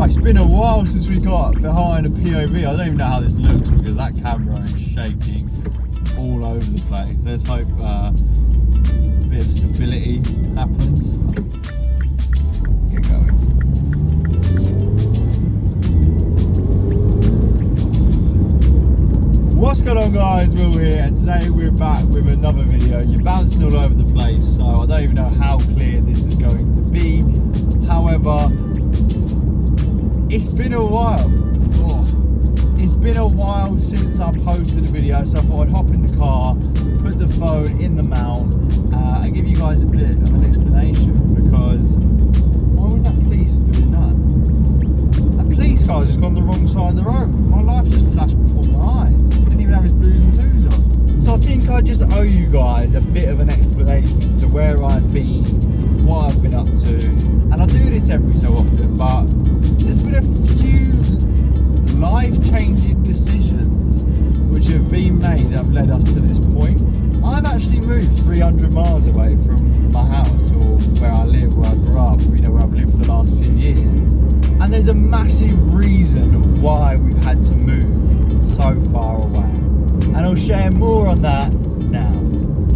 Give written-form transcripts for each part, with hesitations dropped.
it's been a while since we got behind a POV. I don't even know how this looks because that camera is shaking all over the place. Let's hope a bit of stability happens. Let's get going. What's going on, guys? Will here, and today we're back with another video. You're bouncing all over the place, so I don't even know how clear this is going to be. However, it's been a while. It's been a while since I posted a video, so I thought I'd hop in the car, put the phone in the mount, and give you guys a bit of an explanation, because why was that police doing that? That police car's just gone the wrong side of the road. My life just flashed before my eyes. Didn't even have his blues and twos on. So I think I just owe you guys a bit of an explanation to where I've been, what I've been up to, and I do this every so often, but there's been a few life-changing decisions which have been made that have led us to this point. I've actually moved 300 miles away from my house, or where I live, where I grew up, you know, where I've lived for the last few years. And there's a massive reason why we've had to move so far away. And I'll share more on that now.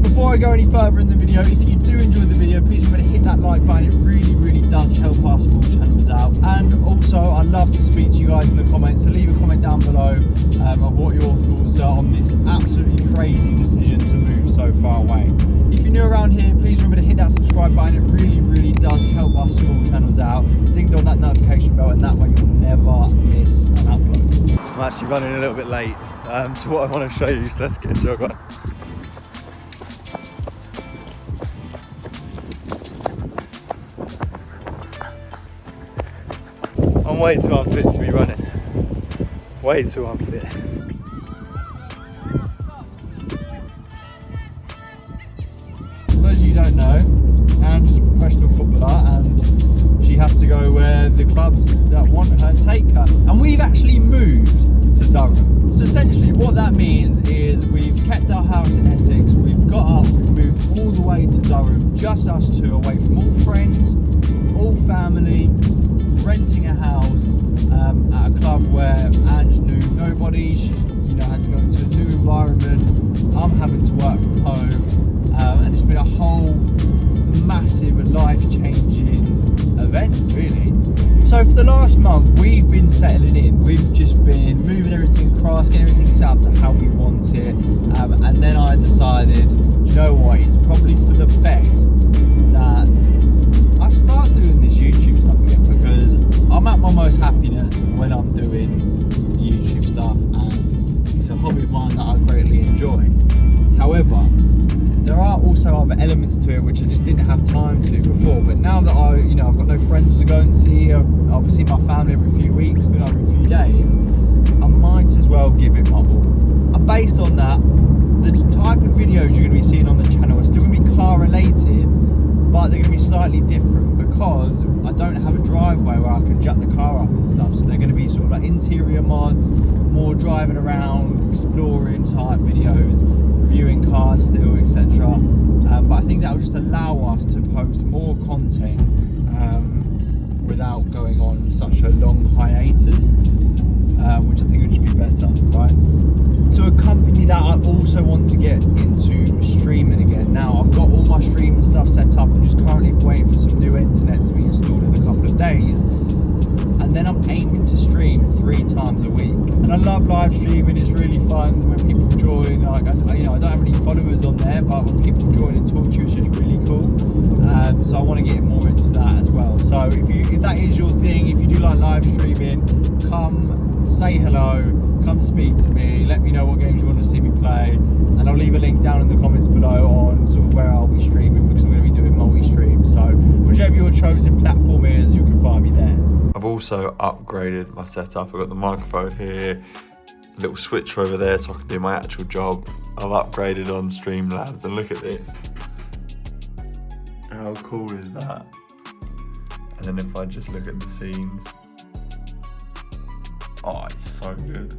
Before I go any further in the video, if you do enjoy the video, please remember to hit that like button. It really, really does help our small channels out. And also, I'd love to speak to you guys in the comments, so leave a comment down below of what your thoughts are on this absolutely crazy decision to move so far away. If you're new around here, please remember to hit that subscribe button. It really, really does help our small channels out. Ding on that notification bell, and that way you'll never miss an upload. I'm actually running a little bit late to what I want to show you, so let's get a jog on. I'm way too unfit to be running. Way too unfit. For those of you who don't know, Anne's a professional footballer and she has to go where the clubs that want her take her. And we've actually moved to Durham. So essentially what that means is we've kept our house in Essex, we've got up, we've moved all the way to Durham, just us two, away from all friends, all family, renting a house at a club where Ange knew nobody. She, had to go into a new environment. I'm having to work from home, and it's been a whole massive life-changing event, really. So for the last month, we've been settling in. We've just been moving everything across, getting everything set up to how we want it, and then I decided, you know what, it's probably for the best that I start doing this YouTube stuff again, because I'm at my most happiness when I'm doing the YouTube stuff, and it's a hobby of mine that I greatly enjoy. However, there are also other elements to it which I just didn't have time to before. But now that I've got no friends to go and see, I'll see my family every few weeks, been every few days, I might as well give it my all. And based on that, the type of videos you're going to be seeing on the channel are still going to be car related, but they're going to be slightly different because I don't have a driveway where I can jack the car up and stuff. So they're going to be sort of like interior mods, more driving around, exploring type videos, reviewing cars still, etc. But I think that will just allow us to post more content without going on such a long hiatus, which I think would just be better, right? To accompany that, I also want to get into streaming again. Now, I've got all my streaming stuff set up and just currently waiting for some new internet to be installed in a couple of days. And then I'm aiming to stream 3 times a week. And I love live streaming, it's really fun when people join. Like, I don't have any followers on there, but when people join and talk to you, it's just really cool. So I want to get more into that as well. So if that is your thing, if you do like live streaming, come say hello, come speak to me, let me know what games you want to see me play, and I'll leave a link down in the comments below on sort of where I'll be streaming, because I'm going to be doing multi-stream. So whichever your chosen platform is, you can find me there. I've also upgraded my setup. I've got the microphone here, a little switcher over there so I can do my actual job. I've upgraded on Streamlabs, and look at this. How cool is that? And then if I just look at the scenes, oh, it's so good.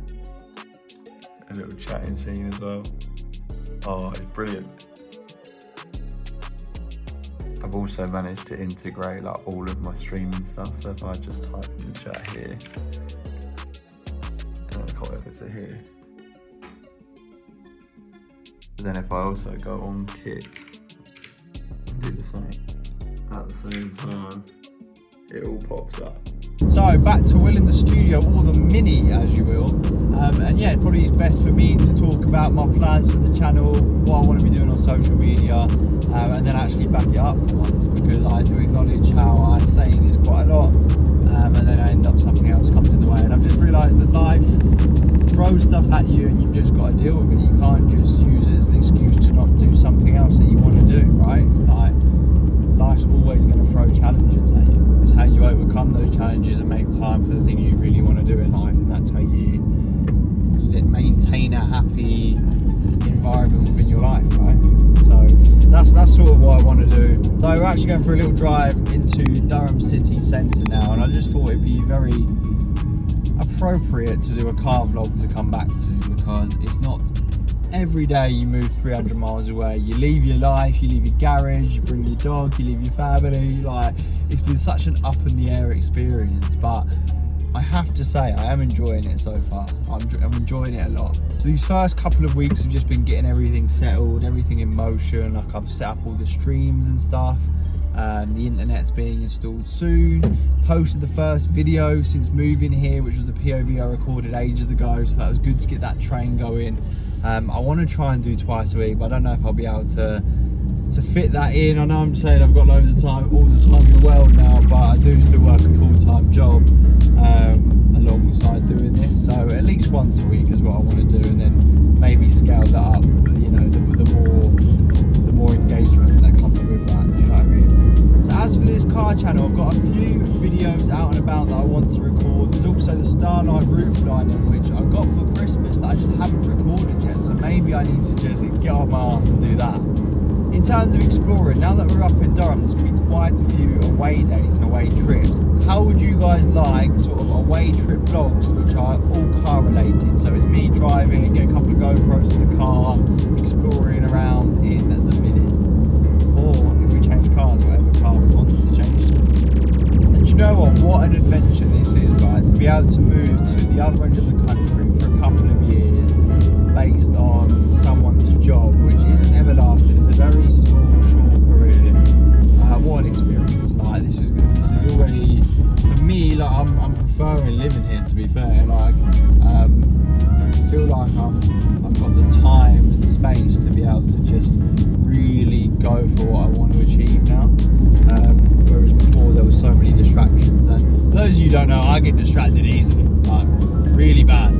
A little chatting scene as well. Oh, it's brilliant. I've also managed to integrate like all of my streaming stuff. So if I just type in the chat here, here, and then come over to here. But then if I also go on kick and do the same at the same time, it all pops up. So back to Will in the studio, or the mini as you will, and yeah, it probably is best for me to talk about my plans for the channel, what I want to be doing on social media, and then actually back it up for once, because I do acknowledge how I say this quite a lot, and then I end up something else comes in the way, and I've just realised that life throws stuff at you and you've just got to deal with it. You can't just use it as an excuse to not do something else that you want to do, right? Like, life's always going to throw challenges at you. It's how you overcome those challenges and make time for the things you really want to do in life, and that's how you maintain a happy environment within your life, right? So that's sort of what I want to do. So we're actually going for a little drive into Durham city centre now, and I just thought it'd be very appropriate to do a car vlog to come back to, because it's not every day you move 300 miles away. You leave your life, you leave your garage, you bring your dog, you leave your family. Like, it's been such an up in the air experience, but I have to say I am enjoying it so far. I'm enjoying it a lot. So these first couple of weeks have just been getting everything settled, everything in motion. Like, I've set up all the streams and stuff. The internet's being installed soon. Posted the first video since moving here, which was a POV I recorded ages ago, so that was good to get that train going. I want to try and do twice a week, but I don't know if I'll be able to fit that in. I know I'm saying I've got loads of time, all the time in the world now, but I do still work a full-time job alongside doing this, so at least once a week is what I want to do, and then maybe scale that up, you know, the more engagement that comes with that, do you know what I mean? So as for this car channel, I've got a few videos out and about that I want to record. There's also the Starlight roof lining, which I got for Christmas, that I just haven't recorded yet, so maybe I need to just get off my arse and do that. In terms of exploring, now that we're up in Durham, there's going to be quite a few away days and away trips. How would you guys like sort of away trip vlogs which are all car related? So it's me driving, get a couple of GoPros in the car, exploring around in the minute. Or if we change cars, whatever car we want to change to. And you know what an adventure this is, right? To be able to move to the other end of the country for a couple of years based on someone's job, which isn't everlasting. It's a very small, short career. What an experience! Like, this is already, for me, like, I'm preferring living here, to be fair. Like, I feel like I've got the time and space to be able to just really go for what I want to achieve now. Whereas before there was so many distractions, and for those of you who don't know, I get distracted easily, like really bad.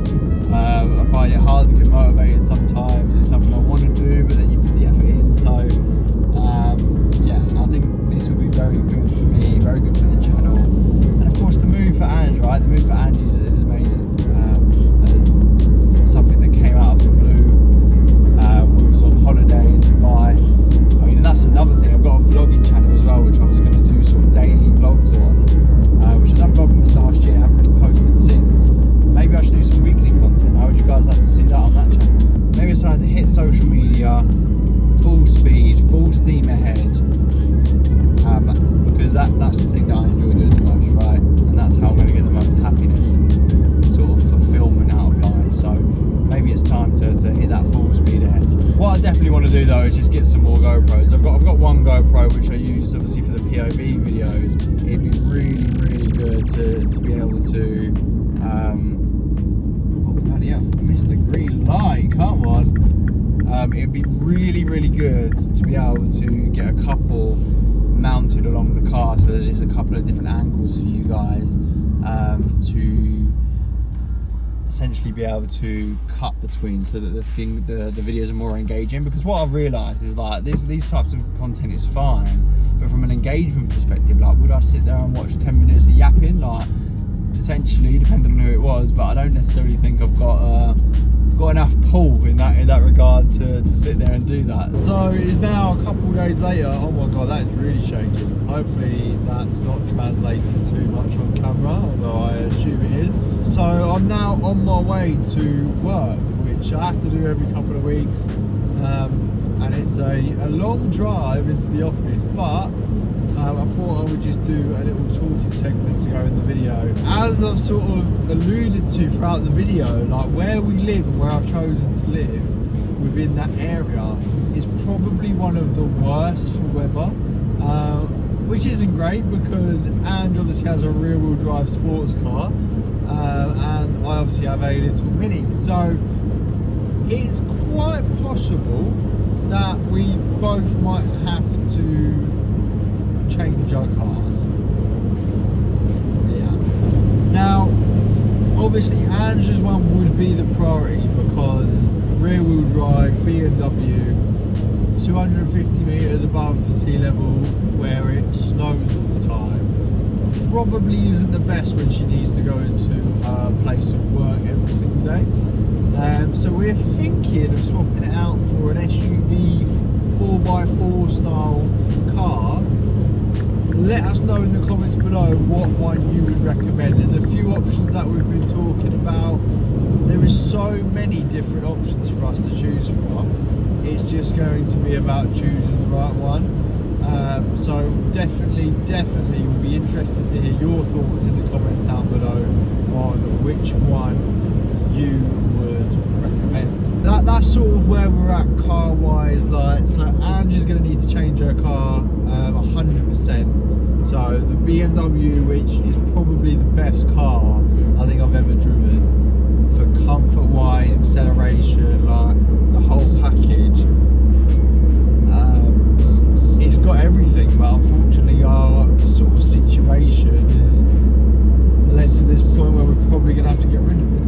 I find it hard to get motivated sometimes. It's something I want to do, but then you put the effort in. So yeah, I think this will be very good for me, very good for the channel, and of course the move for Ange, right? The move for Ange is amazing. Something that came out of the blue. We was on holiday in Dubai. I mean, and that's another thing. I've got a vlogging channel as well, which I was going to do sort of daily vlogs on, which I've done vlogmas last year. I haven't really posted since. Maybe I should do some weekly content. How would you guys like to see that on that channel? Maybe it's time to hit social media, full speed, full steam ahead, because that's the thing that I enjoy doing the most, right? And that's how I'm going to get the most happiness and sort of fulfillment out of life. So maybe it's time to hit that full speed ahead. What I definitely want to do though is just get some more GoPros. I've got one GoPro which I use obviously for the POV videos. It'd be really good to be able to oh bloody hell, I missed the green light, come on. It'd be really good to be able to get a couple mounted along the car, so there's a couple of different angles for you guys to essentially be able to cut between, so that the videos are more engaging. Because what I've realised is, like, these types of content is fine, but from an engagement perspective, like, would I sit there and watch 10 minutes of yapping? Like, potentially, depending on who it was, but I don't necessarily think I've got enough pull in that regard to sit there and do that. So it is now a couple of days later. Oh my god, that is really shaking. Hopefully that's not translating too much on camera, although I assume it is. So I'm now on my way to work, which I have to do every couple of weeks, and it's a long drive into the office, but I thought I would just do a little talking segment to go in the video. As I've sort of alluded to throughout the video, like where we live and where I've chosen to live within that area is probably one of the worst for weather, which isn't great because Ange obviously has a rear-wheel drive sports car, and I obviously have a little Mini. So it's quite possible that we both might have to change our cars. Yeah. Now, obviously, Ange's one would be the priority because rear-wheel drive, BMW, 250 metres above sea level, where it snows all the time, probably isn't the best when she needs to go into her place of work every single day. So we're thinking of swapping it out for an SUV 4x4 style car. Let us know in the comments below what one you would recommend. There's a few options that we've been talking about. There is so many different options for us to choose from. It's just going to be about choosing the right one. So definitely we'll be interested to hear your thoughts in the comments down below on which one you would recommend. That's sort of where we're at car wise. Like, so Angie's going to need to change her car 100%. So the BMW, which is probably the best car I think I've ever driven for comfort wise, acceleration, like the whole package. It's got everything, but unfortunately our sort of situation has led to this point where we're probably going to have to get rid of it.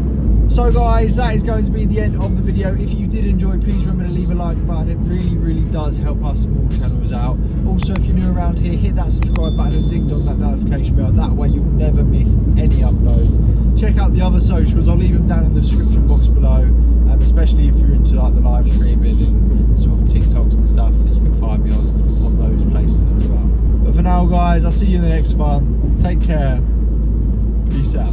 So guys, that is going to be the end of the video. If you did enjoy, please remember to leave a like button. It really does help us small channels out. Also, if you're new around here, hit that subscribe button and ding dong that notification bell. That way you'll never miss any uploads. Check out the other socials. I'll leave them down in the description box below, especially if you're into like the live streaming and sort of TikToks and stuff, that you can find me on those places as well. But for now guys, I'll see you in the next one. Take care. Peace out.